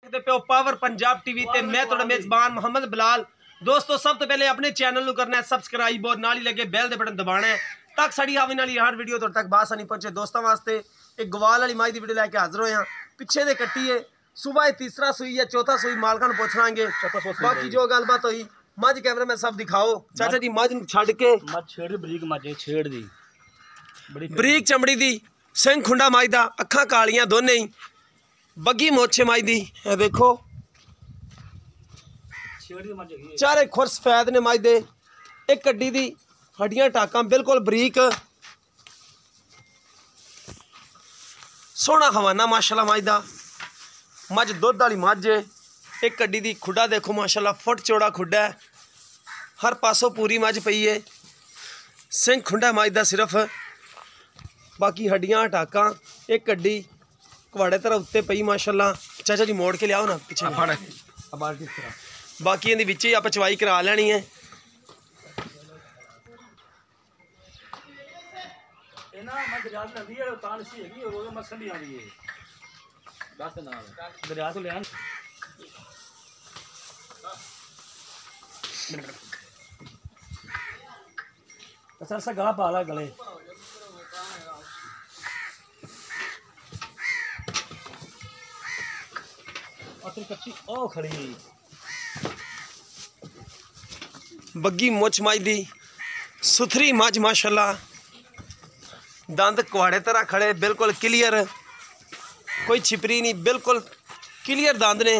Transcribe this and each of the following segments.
पे power Punjab TV ते मैं थोड़ा मेजबान मोहम्मद बिलाल। दोस्तों सब तो पहले अपने चैनल को करना है सबसक्राइब और नाल ही लगे बैल दे बटन दबाना है तक साड़ी आने वाली हर वीडियो तुहाडे तक बासानी पहुंचे। दोस्तों वास्ते एक गवाल वाली माई की वीडियो लैके हाजिर होए हैं। पिछे दे कट्टी है सुबह तीसरा सूई या चौथा सूई मालका नूं पुछ लांगे। बाकी जो गलबात हुई मझ कैमरे में सब दिखाओ। चाचा जी मझ छड़ के बरीक चमड़ी दी सिंह खुंडा माई दा अखां कालियां दोने ही बगी मोछे माई दी है देखो चारे खुर सफेद ने माई दे एक कड्डी दी हड्डियां टाकां बिल्कुल बरीक सोहना हवाना माशाल्लाह माई दा मझ दुध वाली मझ है। एक कड्डी दी खुडा देखो माशाल्लाह फुट चौड़ा खुडा है हर पासों पूरी मझ पई है सिंह खुंडा माई दा सिर्फ बाकी हड्डियां टाकां एक कड्डी कवाड़े तरह उत्ते पई माशाल्लाह। चाचा जी मोड़ के लियाओ ना पीछे बाकी इहदे विच ही आप चवाई करा लैनी है। गला पा ला गले ओ खड़ी बग्गी मुछ माई दी सुथरी मझ माशाल्लाह दंद कुआड़े तरह खड़े बिल्कुल क्लियर कोई छिपरी नहीं बिल्कुल क्लियर दंद ने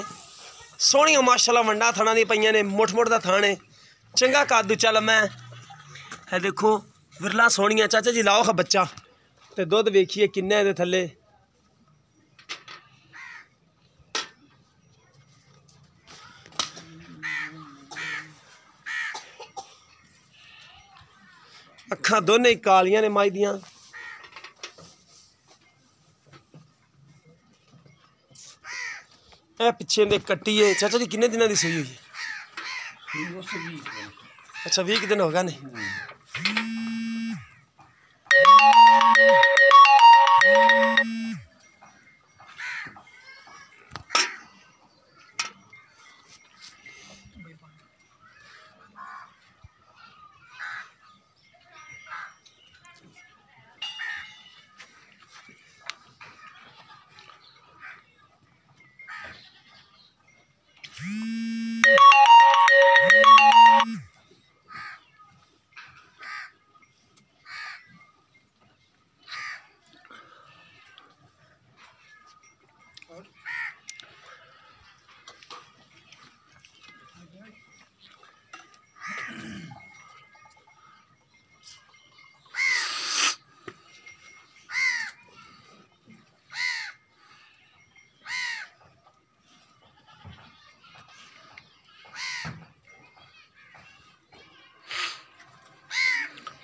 सोहनिया माशाल्लाह वंडा थणा दी पईयां ने मुठ मुठ दा थाने चंगा कद चल मैं है देखो विरला सोहनिया। चाचा जी लाओ खा बच्चा ते दुध वेखिए किन्ने दे थल्ले अखां दोने ही कालियां ने माई दियां। ए पिछे दे कट्टी है। चाचा जी किन्ने दिनों की सूई हुई है? अच्छा 20 दिन हो गए ने।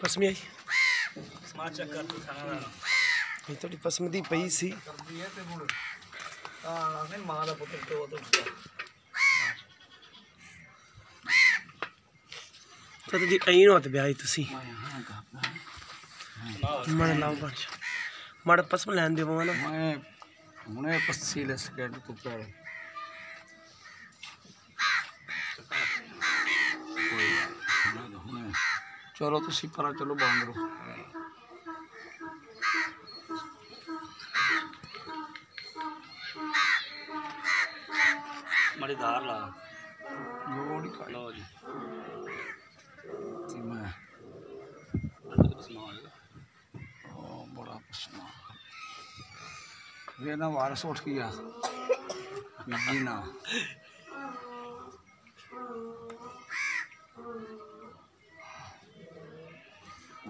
पसमी आई थोड़ी पसमदी पई सी चाचा जी आई होत ब्याही तुसी माड़े लाओ बार माड़े पसम लैन दे पवा ना हुणे पस्सी ले सकेट तू पर चलो तुसी परा चलो बांगरो मड़ी धार ला लोड़ी का लो जी मैं ओ बड़ा पसमा ये ना वारस उठ गया बिजी ना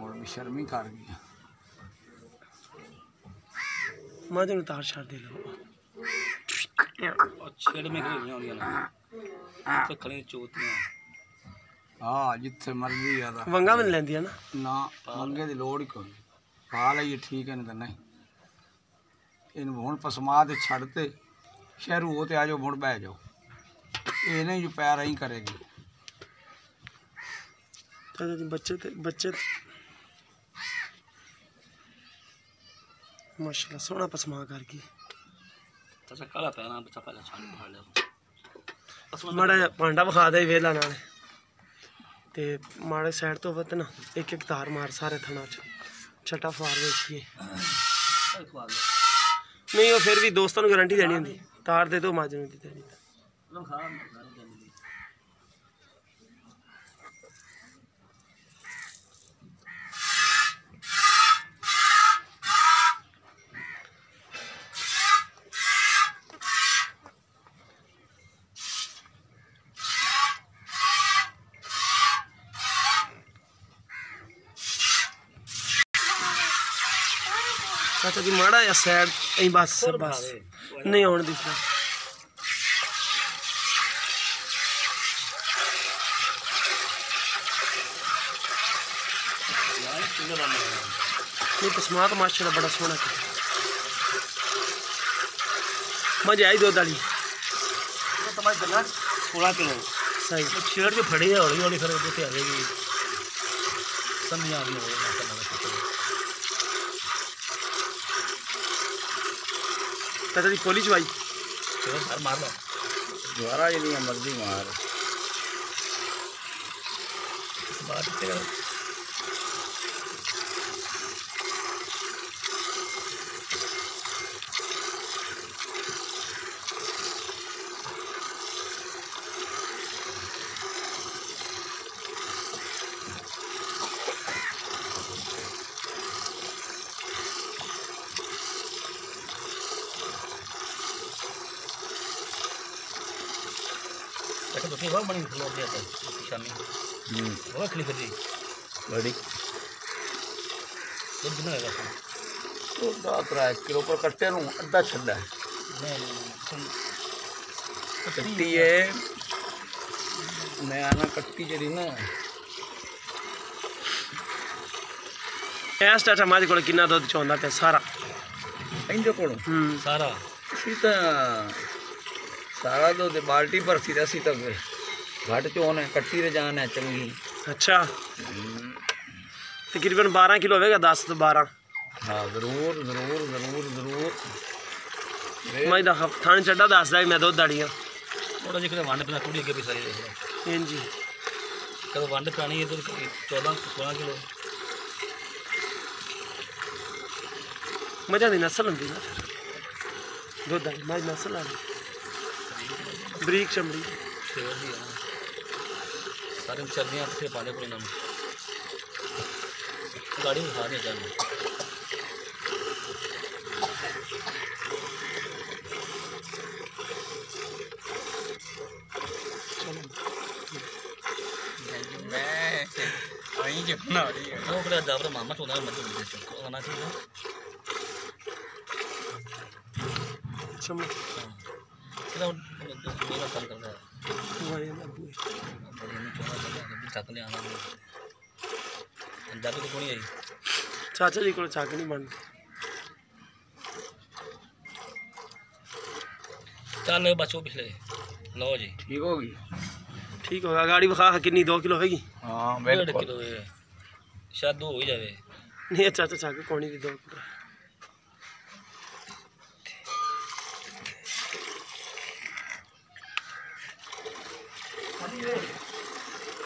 और भी शर्मी कर गया मां जन तार छाड़ दे लो छेड़ में खेलियां होंगी ना तो खड़ी चोतियां हाँ जिथे मर्जी ज्यादा वंगा में लेंदी है ना वंगे दी लोड़ ही कोई पा लइए ठीक है नहीं इन हुण पसमा दे छड़ते शहरू हो ते आ जाओ मुड़ बह जाओ ये नहीं जो पैर ही करेगी। चाचा जी बच्चे माशाल्लाह सोहना पसमा कर गई अच्छा काला पैना बच्चा पहले छान फाड़ लिया माड़ा जिहा भांडा विखा दे वेला नाल ते माड़े साइड तो वत ना एक एक तार मार सारे थना च छटा फार देखिए नहीं वो फिर भी दोस्तों को गारंटी देनी होंदी तार दे दो माजन दी देनी चाचा जी माड़ा या साइड बस बस नहीं आने दी नहीं पसमा तो माशाल्लाह बड़ा सोहना मजे आई दूध वाली 16 किलो सही छेड़ जो फड़ी है हौली हौली फिर वो आ जाएगी समझ आ गई चाचा जी खोली चवाई मार लो द्वारा जी नहीं मर्जी मार बात तो ठीक है बनी खिलो दिया था शामी वो खिली फिर बड़ी दूध कितना है तो 3 किलो पर कट्टे नूं अद्धा छड्डा है कट्टी है मैं आना कट्टी जड़ी ना ਐਸ ਚਾਚਾ ਮਾਝ ਕੋਲ ਕਿੰਨਾ ਦੁੱਧ ਚੋਂਦਾ ਪਿਆ ਸਾਰਾ ਇਹਦੇ ਕੋਲ सारा ਅਸੀਂ ਤਾਂ ਸਾਰਾ ਦੁੱਧ ਬਾਲਟੀ ਭਰਤੀ ਦਾ ਸੀ ਤਾਂ ਘੱਟ ਚੋਣ ਹੈ ਕੱਟੀ ਤੇ ਜਾਨ ਹੈ ਚੰਗੀ ਅੱਛਾ ਤਕਰੀਬਨ 12 ਕਿਲੋ ਹੋਵੇਗਾ 10 ਤੋਂ 12 ਹਾਂ ਜ਼ਰੂਰ ਜ਼ਰੂਰ ਜ਼ਰੂਰ ਜ਼ਰੂਰ ਮੈਂ ਦਾ ਥਾਣ ਚੱਡਾ ਦੱਸਦਾ ਮੈਂ ਦੁੱਧ ਵਾਲੀਆਂ थोड़ा जिक्र वंड पिला थोड़ी अगे भी सारी ਹਾਂਜੀ कदों वंड पिलानी इधर 14-16 किलो मजा ਦੀ ਨਸਲ ਹੁੰਦੀ ਨਾ ਦੁੱਧ ਵਾਲੀ ਮੱਝ ਨਸਲ ਵਾਲੀ ਬਰੀਕ ਚਮੜੀ शेर दी सारे चलदियां किथे पाले कोई ना गाड़ी उठा नहीं जानी वो बड़ा जाबर मामा चोदा मत आना चाहिए चमड़ी कितना मेरा काम करता है ਵਾਏ ਨਾ ਬੂਏ ਚੱਕ ਲਿਆਣਾ ਪੰਜਾਬੀ ਤੋਂ ਕੋਣੀ ਆਈ ਚਾਚਾ ਜੀ ਕੋਲ ਚੱਕ ਨਹੀਂ ਬਣਦੀ ਚੱਲ ਬਚੋ ਪਿਛਲੇ ਲਓ ਜੀ ठीक होगी ठीक होगा गाड़ी विखा कितनी 2 किलो होगी हाँ 1.5 बिल्कुल किलो है शायद 2 हो ही जावे नहीं चाचा ਚੱਕ ਕੋਣੀ ਦੀ 2 किलो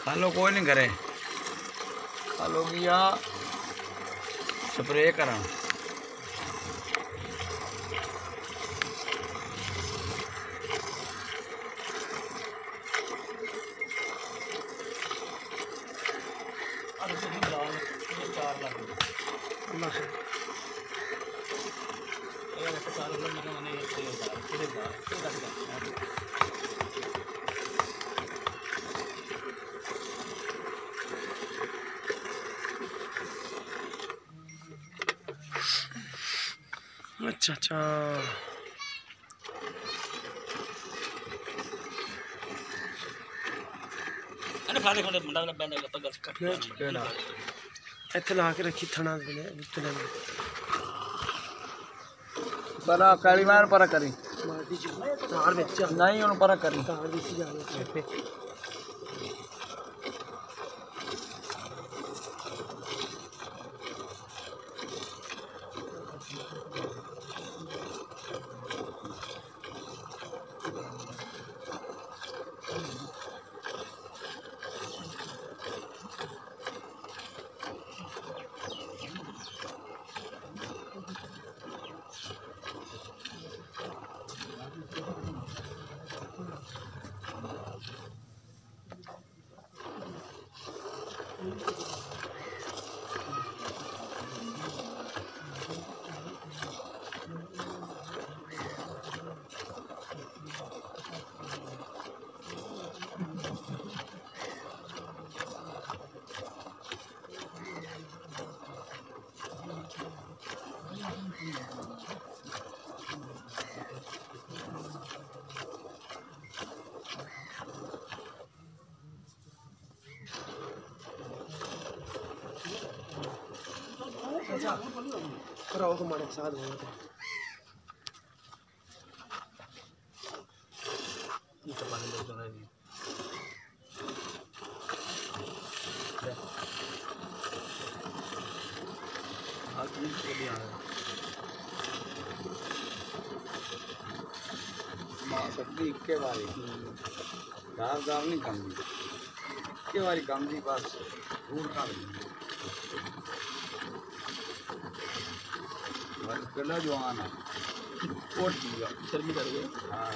खालो कोई नहीं करे खालो गया स्प्रे करा अच्छा अच्छा अरे फाड़े कोने मुंडा ना बैंड लपा गल कट ਇੱਥੇ ਲਾ ਕੇ ਰੱਖੀ ਥਣਾ ਦੇ ਉੱਤੇ ਲੈ परा काली मार परा करी ਮਾਰਦੀ ਜੀ ਤਾਰ ਵਿੱਚ नहीं उन परा करी ਤਾਰ ਦੀ ਸੀ ਜਾਣੀ ਇੱਥੇ कराओ तो माने साथ होगा तो ये तो पानी लग रहा है नहीं आज नहीं चली आ रहा मां सबकी इक्के वाली दाल दाल नहीं कमदी इक्के वाली कमदी बस दूर कर बस कला जवान है और दिया शर्मी कर गए हां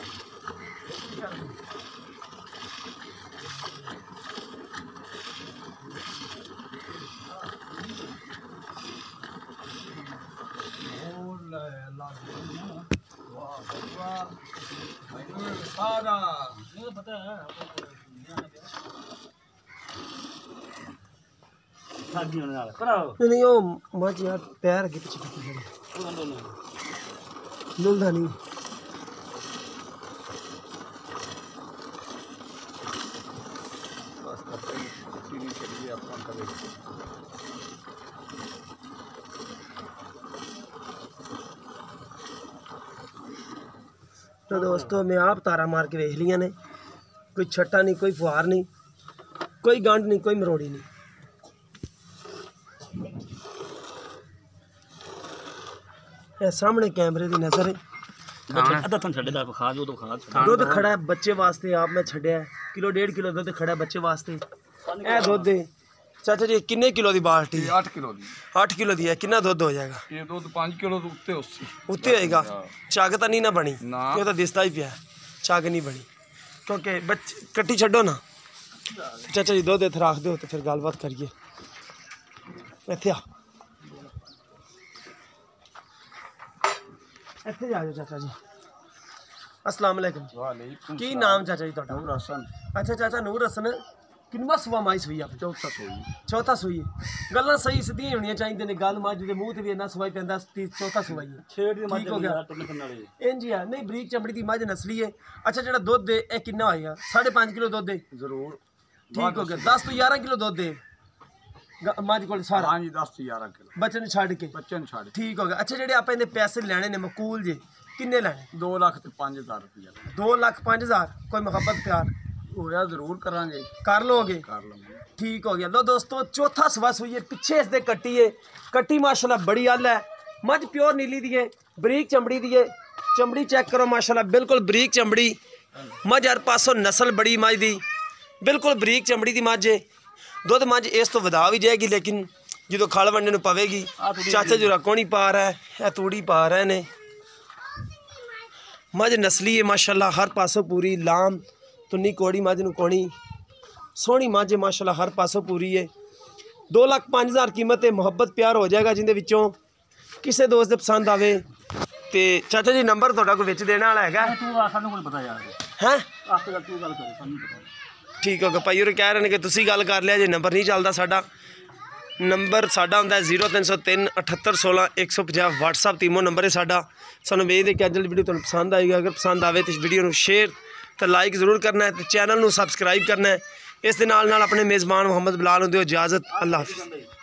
सारा नहीं तो पता है शादी होने वाला कराओ नहीं वो मज यार पैर के पीछे पीछे वो दोनों लुलदा नहीं बस करते सीधी चलिए अपना करे तो दोस्तों मैं आप तारा मार के वेख लिया ने कोई छट्टा नहीं कोई फुहार नहीं कोई गांड नहीं कोई मरोड़ी नहीं ये सामने कैमरे की नजर है अद्धा थन छड़े दा खा जो तो खा दुध खड़ा है बच्चे वास्ते आप मैं छड़िया किलो 1.5 किलो दुध खड़ा है बच्चे वास्ते ए दुध है चाचा जी किन्ने किलो दी बाल्टी 8 किलो दी 8 किलो दी है कितना दुध हो जाएगा ये दूध 5 किलो तो उत्ते उससे उत्ते होएगा चाग तो नहीं ना बनी ना। ये तो दिसता ही पिया चाग नहीं बनी क्योंकि बच्चे कट्टी छड्डो ना चाचा जी दुध इत्थे रख दो तो फिर गलबात करिए इत्थे आ इत्थे आ जाओ चाचा जी अस्सलाम वालेकुम वालेकुम की नाम चाचा जी ਤੁਹਾਡਾ नूर हसन अच्छा चाचा नूर हसन किनवा सुबह माई सुई आप चौथा सोई चौथा सुई गल्लां सही सिद्धियां होनियां चाहिए ने गल मज दे मूंह ते भी इन्ना सवाई पैंदा चौथा सुई है छेड़ दी ठीक हो गया टुकड़े करने वाले इंज ही है नहीं बरीक चमड़ी दी मझ नस्ली है अच्छा जेड़ा दुध दे ए किन्ना होएगा 5.5 किलो दुध दे जरूर ठीक हो गया 10 तो 11 किलो दुध दे मझ कोल सारा हाँ जी 10 से 11 किलो बच्चे ने छड़ के बच्चन छाड़ ठीक हो गया अच्छा जेड़े आप इहदे पैसे लेने ने मकूल जे किन्ने लेने 2 लाख ते 5000 रुपया 2,05,000 कोई मोहब्बत प्यार होया जरूर करांगे कर लोगे कर लेंगे ठीक हो गया लो दोस्तों चौथा सवा सुई है पिछे इसके कट्टी है कट्टी माशाल्लाह बड़ी हल है मझ प्योर नीली दी है बरीक चमड़ी दी है चमड़ी चेक करो माशाल्लाह बिल्कुल बरीक चमड़ी मझ हर पासों नस्ल बड़ी मझ दी बिल्कुल बरीक चमड़ी दी मझ है दुध मझ इस तो वधा भी जाएगी लेकिन जो खल वंडे नूं पवेगी चाचा जी कोनी पा रहा है यह तूड़ी पा रहे ने मझ नस्ली है माशाल्लाह हर पासों पूरी लाम तुन्नी कोड़ी मझ नूं कोणी सोहनी मझ है माशाल्लाह हर पासों पूरी है 2,05,000 कीमत है मुहब्बत प्यार हो जाएगा जिंदे विचों किसी दोस्त दे पसंद आवे ते चाचा जी नंबर तुहाडा कोई विच देने वाला हैगा तू आ सानू कोई पता यार हैं आपे तू गल कर सानू पता ठीक हो गया भाई और कह रहे हैं कि तुसी गल कर लिया जे नंबर नहीं चलता साडा नंबर साडा हुंदा है 0303 78 16 150 WhatsApp तीमो नंबर है साडा सानू उम्मीद है कि अज दी वीडियो तुहानू पसंद आएगी अगर पसंद आवे तो इस वीडियो नू शेयर तो लाइक जरूर करना है तो चैनल नू सबसक्राइब करना है इस दे नाल नाल अपने मेज़बान मुहम्मद बिलाल नूं दिओ इजाज़त अल्लाह हाफिज़।